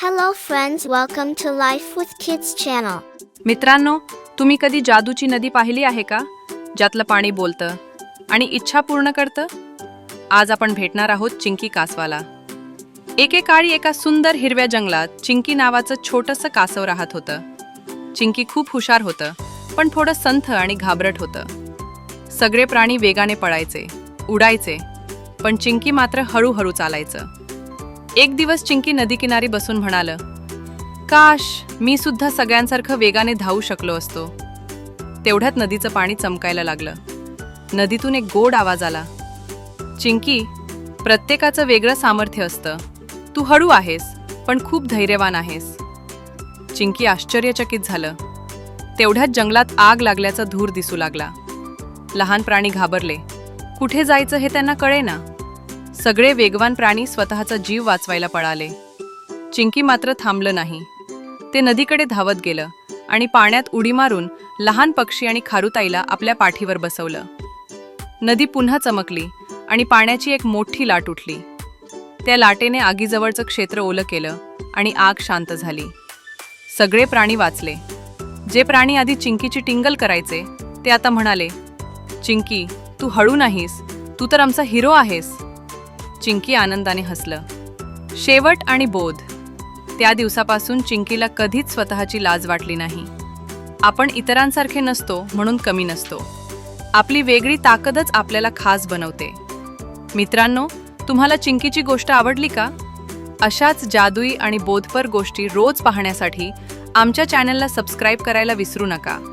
Hello friends, welcome to Life with Kids channel. मित्रांनो, तुम्ही कधी जादूची नदी पाहिली आहे का? ज्यातलं पाणी बोलतं आणि इच्छा पूर्ण करतं? आज आपण भेटणार आहोत चिंकी कासवाला. एकेकाळी एका सुंदर हिरव्या जंगलात चिंकी नावाचं छोटंसं कासव राहत होतं. चिंकी खूप हुशार होतं, पण थोडं संथ आणि घाबरट होतं. सगळे प्राणी वेगाने पळायचे, उडायचे, पण चिंकी मात्र हळूहळू चालायचं. एक दिवस चिंकी नदीकिनारी बसून म्हणालं, काश मी सुद्धा सगळ्यांसारखं वेगाने धावू शकलो असतो. तेवढ्यात नदीचं पाणी चमकायला लागलं. नदीतून एक गोड आवाज आला, चिंकी, प्रत्येकाचं वेगळं सामर्थ्य असतं. तू हळू आहेस, पण खूप धैर्यवान आहेस. चिंकी आश्चर्यचकित झालं. तेवढ्यात जंगलात आग लागल्याचा धूर दिसू लागला. लहान प्राणी घाबरले. कुठे जायचं हे त्यांना कळेना. सगळे वेगवान प्राणी स्वतःचा जीव वाचवायला पळाले. चिंकी मात्र थांबलं नाही. ते नदीकडे धावत गेलं आणि पाण्यात उडी मारून लहान पक्षी आणि खारुताईला आपल्या पाठीवर बसवलं. नदी पुन्हा चमकली आणि पाण्याची एक मोठी लाट उठली. त्या लाटेने आगीजवळचं क्षेत्र ओलं केलं आणि आग शांत झाली. सगळे प्राणी वाचले. जे प्राणी आधी चिंकीची टिंगल करायचे ते आता म्हणाले, चिंकी, तू हळू नाहीस, तू तर आमचा हिरो आहेस. चिंकी आनंदाने हसलं. शेवट आणि बोध. त्या दिवसापासून चिंकीला कधीच स्वतःची लाज वाटली नाही. आपण इतरांसारखे नसतो म्हणून कमी नसतो. आपली वेगळी ताकदच आपल्याला खास बनवते. मित्रांनो, तुम्हाला चिंकीची गोष्ट आवडली का? अशाच जादुई आणि बोधपर गोष्टी रोज पाहण्यासाठी आमच्या चॅनलला सबस्क्राईब करायला विसरू नका.